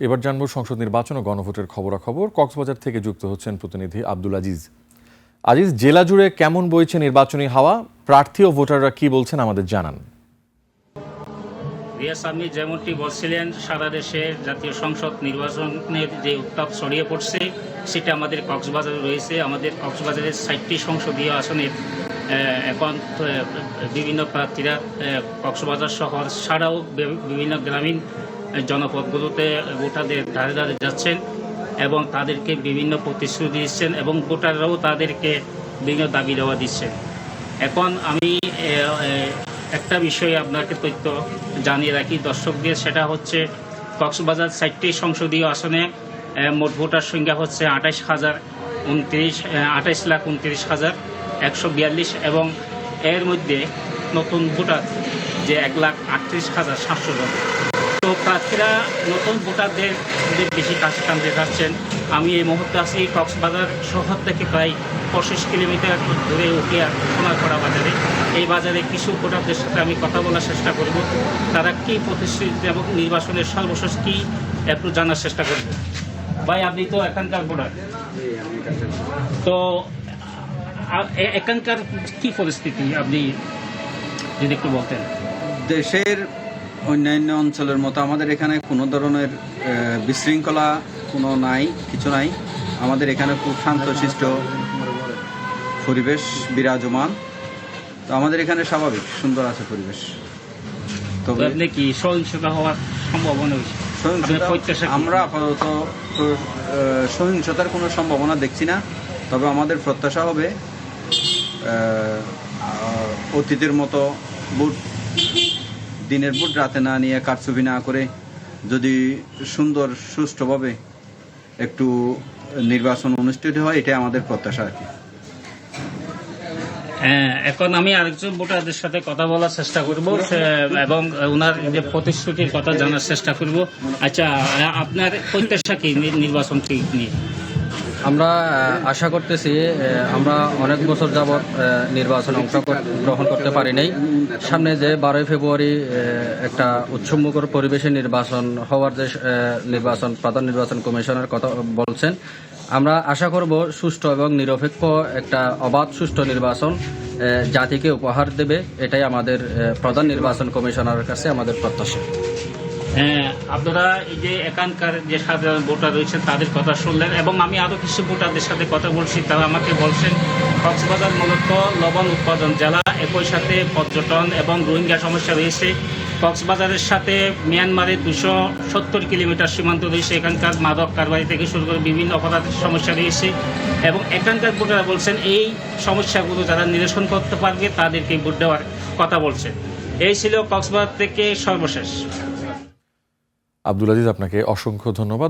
এবার জানব সংসদ নির্বাচন ও গণভোটের খবরাখবর। কক্সবাজার থেকে যুক্ত হচ্ছেন প্রতিনিধি আব্দুল আজিজ। আজিজ, জেলা জুড়ে কেমন বইছে নির্বাচনী হাওয়া? প্রার্থী ও ভোটাররা কি বলছেন আমাদের জানান। রিয়াজ, আপনি যেমনটি বলছিলেন, সারা দেশে জাতীয় সংসদ নির্বাচনের যে উত্তাপ ছড়িয়ে পড়ছে সেটা আমাদের কক্সবাজারে রয়েছে। আমাদের কক্সবাজারের 60টি সংসদীয় আসনের এখন বিভিন্ন প্রার্থীরা কক্সবাজার শহর ছাড়াও বিভিন্ন গ্রামীণ জনপদগুলোতে ভোটারদের ধারে ধারে যাচ্ছেন এবং তাদেরকে বিভিন্ন প্রতিশ্রুতি দিচ্ছেন এবং ভোটাররাও তাদেরকে বিভিন্ন দাবি দেওয়া দিচ্ছেন। এখন আমি একটা বিষয়ে আপনাকে তথ্য জানিয়ে রাখি দর্শকদের, সেটা হচ্ছে কক্সবাজার 60টি সংসদীয় আসনে মোট ভোটার সংখ্যা হচ্ছে 28,29,142 এবং এর মধ্যে নতুন ভোটার যে 1,38,700 জন। তো প্রার্থীরা নতুন ভোটারদের বেশি কাছে টানতে যাচ্ছেন। আমি এই মুহূর্তে আছি কক্সবাজার শহর থেকে প্রায় 25 কিলোমিটার দূরে উঠিয়া সোনারপাড়া বাজারে। এই বাজারে কিছু ভোটারদের সাথে আমি কথা বলার চেষ্টা করব, তারা কী প্রতিশ্রুতি এবং নির্বাচনের সর্বশেষ কী একটু জানার চেষ্টা করব। ভাই, আপনি তো এখানকার ভোটার, তো এখানকার কী পরিস্থিতি আপনি যদি একটু বলতেন। দেশের অন্যান্য অঞ্চলের মতো আমাদের এখানে কোনো ধরনের বিশৃঙ্খলা কিছু নাই। আমাদের এখানে খুব শান্তশিষ্ট পরিবেশ বিরাজমান। তো আমাদের এখানে স্বাভাবিক সুন্দর আছে পরিবেশ। তবে আপনি কি সহিংসতা হওয়ার সম্ভাবনা? আমরা আপাতত সহিংসতার কোনো সম্ভাবনা দেখছি না। তবে আমাদের প্রত্যাশা হবে অতীতের মতো দিনের ভোট রাতে না নিয়ে কারচুপি না করে যদি সুন্দর সুষ্ঠুভাবে একটু নির্বাচন অনুষ্ঠিত হয়, এটাই আমাদের প্রত্যাশা আর কি। এখন আমি আরেকজন ভোটারদের সাথে কথা বলার চেষ্টা করব এবং ওনার যে প্রতিশ্রুতির কথা জানার চেষ্টা করব। আচ্ছা, আপনার প্রত্যাশা কি নির্বাচন নিয়ে? আমরা আশা করতেছি, আমরা অনেক বছর যাবৎ নির্বাচনে অংশগ্রহণ করতে পারি নাই। সামনে যে 12 ফেব্রুয়ারি একটা উৎসবমুখর পরিবেশে নির্বাচন হওয়ার যে প্রধান নির্বাচন কমিশনের কথা বলছেন, আমরা আশা করব সুষ্ঠু এবং নিরপেক্ষ একটা অবাধ সুষ্ঠু নির্বাচন জাতিকে উপহার দেবে। এটাই আমাদের প্রধান নির্বাচন কমিশনারের কাছে আমাদের প্রত্যাশা। আপনারা এই যে এখানকার যে সাধারণ ভোটার রয়েছেন তাদের কথা শুনলেন এবং আমি আরও কিছু ভোটারদের সাথে কথা বলছি। তারা আমাকে বলছেন কক্সবাজার মূলত লবণ উৎপাদন জেলা, একই সাথে পর্যটন এবং রোহিঙ্গা সমস্যা রয়েছে। কক্সবাজারের সাথে মিয়ানমারের 270 কিলোমিটার সীমান্ত রয়েছে। এখানকার মাদক কারবারি থেকে শুরু করে বিভিন্ন অপরাধের সমস্যা রয়েছে এবং এখানকার ভোটাররা বলছেন এই সমস্যাগুলো যারা নিরসন করতে পারবে তাদেরকে ভোট দেওয়ার কথা বলছেন। এই ছিল কক্সবাজার থেকে সর্বশেষ। আব্দুল আজিজ, আপনাকে অসংখ্য ধন্যবাদ।